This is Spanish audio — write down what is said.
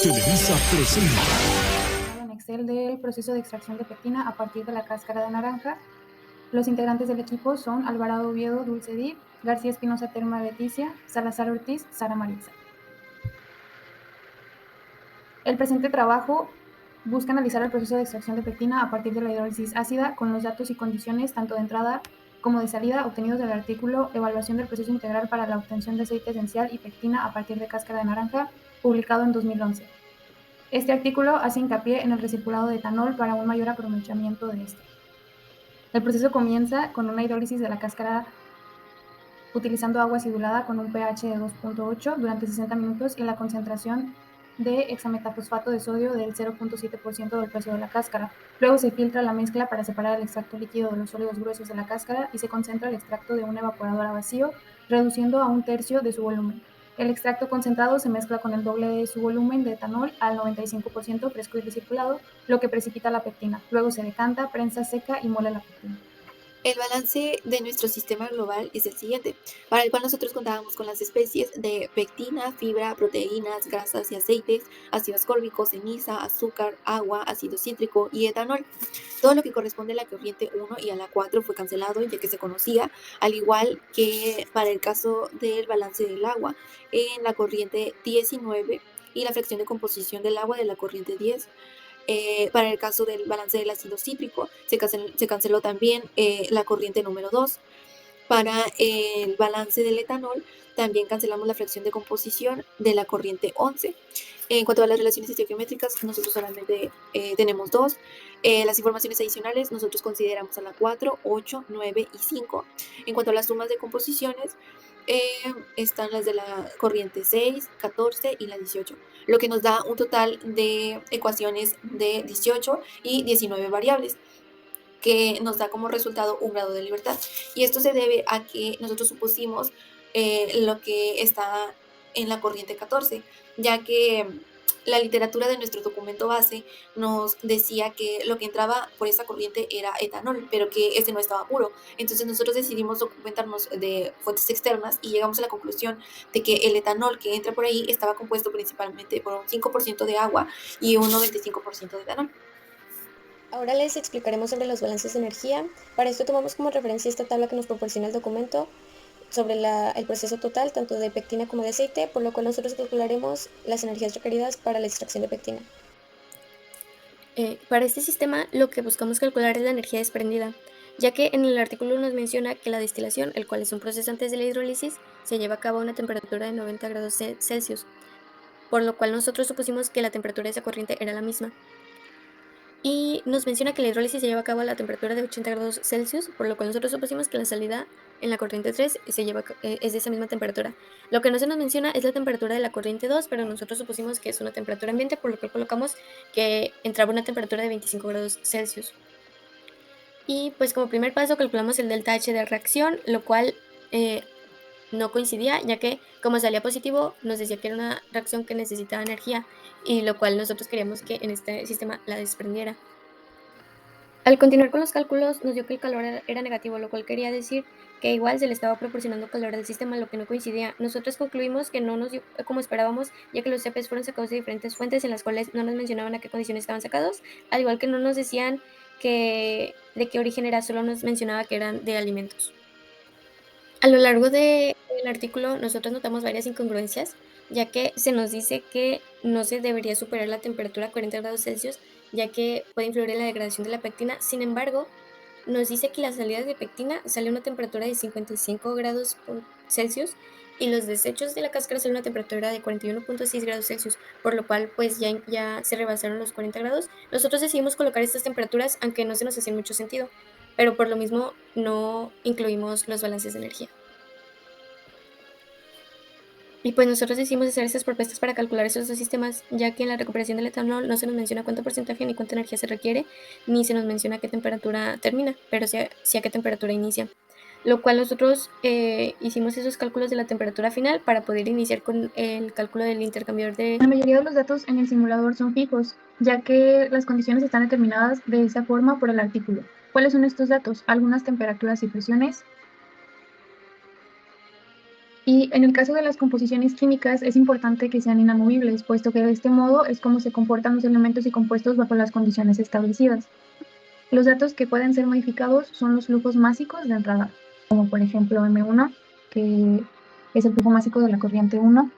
Televisa presenta. En Excel del proceso de extracción de pectina a partir de la cáscara de naranja. Los integrantes del equipo son Alvarado Oviedo, Dulce Dip, García Espinosa, Terma Leticia, Salazar Ortiz, Sara Maritza. El presente trabajo busca analizar el proceso de extracción de pectina a partir de la hidrólisis ácida con los datos y condiciones tanto de entrada como de salida obtenidos del artículo Evaluación del proceso integral para la obtención de aceite esencial y pectina a partir de cáscara de naranja, publicado en 2011. Este artículo hace hincapié en el recirculado de etanol para un mayor aprovechamiento de este. El proceso comienza con una hidrólisis de la cáscara utilizando agua acidulada con un pH de 2.8 durante 60 minutos y la concentración de hexametafosfato de sodio del 0.7% del peso de la cáscara. Luego se filtra la mezcla para separar el extracto líquido de los sólidos gruesos de la cáscara y se concentra el extracto de un evaporador a vacío, reduciendo a 1/3 de su volumen. El extracto concentrado se mezcla con el doble de su volumen de etanol al 95% fresco y recirculado, lo que precipita la pectina. Luego se decanta, prensa seca y muele la pectina. El balance de nuestro sistema global es el siguiente, para el cual nosotros contábamos con las especies de pectina, fibra, proteínas, grasas y aceites, ácido ascórbico, ceniza, azúcar, agua, ácido cítrico y etanol. Todo lo que corresponde a la corriente 1 y a la 4 fue cancelado ya que se conocía, al igual que para el caso del balance del agua en la corriente 19 y la fracción de composición del agua de la corriente 10. Para el caso del balance del ácido cítrico, se canceló también la corriente número 2. Para el balance del etanol, también cancelamos la fracción de composición de la corriente 11. En cuanto a las relaciones estequiométricas, nosotros solamente tenemos dos. Las informaciones adicionales, nosotros consideramos a la 4, 8, 9 y 5. En cuanto a las sumas de composiciones, están las de la corriente 6, 14 y la 18, lo que nos da un total de ecuaciones de 18 y 19 variables, que nos da como resultado un grado de libertad. Y esto se debe a que nosotros supusimos lo que está en la corriente 14, ya que la literatura de nuestro documento base nos decía que lo que entraba por esa corriente era etanol, pero que ese no estaba puro. Entonces nosotros decidimos documentarnos de fuentes externas y llegamos a la conclusión de que el etanol que entra por ahí estaba compuesto principalmente por un 5% de agua y un 95% de etanol. Ahora les explicaremos sobre los balances de energía. Para esto tomamos como referencia esta tabla que nos proporciona el documento sobre el proceso total, tanto de pectina como de aceite, por lo cual nosotros calcularemos las energías requeridas para la extracción de pectina. Para este sistema lo que buscamos calcular es la energía desprendida, ya que en el artículo nos menciona que la destilación, el cual es un proceso antes de la hidrólisis, se lleva a cabo a una temperatura de 90 grados Celsius, por lo cual nosotros supusimos que la temperatura de esa corriente era la misma. Y nos menciona que la hidrólisis se lleva a cabo a la temperatura de 80 grados Celsius, por lo cual nosotros supusimos que la salida en la corriente 3 es de esa misma temperatura. Lo que no se nos menciona es la temperatura de la corriente 2, pero nosotros supusimos que es una temperatura ambiente, por lo que colocamos que entraba una temperatura de 25 grados Celsius. Y pues como primer paso calculamos el delta H de reacción, lo cual no coincidía, ya que como salía positivo nos decía que era una reacción que necesitaba energía, y lo cual nosotros queríamos que en este sistema la desprendiera. Al continuar con los cálculos nos dio que el calor era negativo, lo cual quería decir que igual se le estaba proporcionando calor al sistema, lo que no coincidía. Nosotros concluimos que no nos dio como esperábamos, ya que los CPs fueron sacados de diferentes fuentes en las cuales no nos mencionaban a qué condiciones estaban sacados, al igual que no nos decían de qué origen era, solo nos mencionaba que eran de alimentos. A lo largo del artículo nosotros notamos varias incongruencias, ya que se nos dice que no se debería superar la temperatura a 40 grados Celsius, ya que puede influir en la degradación de la pectina. Sin embargo, nos dice que las salidas de pectina sale a una temperatura de 55 grados Celsius y los desechos de la cáscara salen a una temperatura de 41.6 grados Celsius, por lo cual pues ya se rebasaron los 40 grados. Nosotros decidimos colocar estas temperaturas, aunque no se nos hacía mucho sentido, pero por lo mismo no incluimos los balances de energía. Y pues nosotros decidimos hacer estas propuestas para calcular esos dos sistemas, ya que en la recuperación del etanol no se nos menciona cuánto porcentaje ni cuánta energía se requiere, ni se nos menciona a qué temperatura termina, pero sí a qué temperatura inicia. Lo cual nosotros hicimos esos cálculos de la temperatura final para poder iniciar con el cálculo del intercambiador de... La mayoría de los datos en el simulador son fijos, ya que las condiciones están determinadas de esa forma por el artículo. ¿Cuáles son estos datos? Algunas temperaturas y presiones, Y en el caso de las composiciones químicas es importante que sean inamovibles, puesto que de este modo es como se comportan los elementos y compuestos bajo las condiciones establecidas. Los datos que pueden ser modificados son los flujos másicos de entrada, como por ejemplo M1, que es el flujo másico de la corriente 1,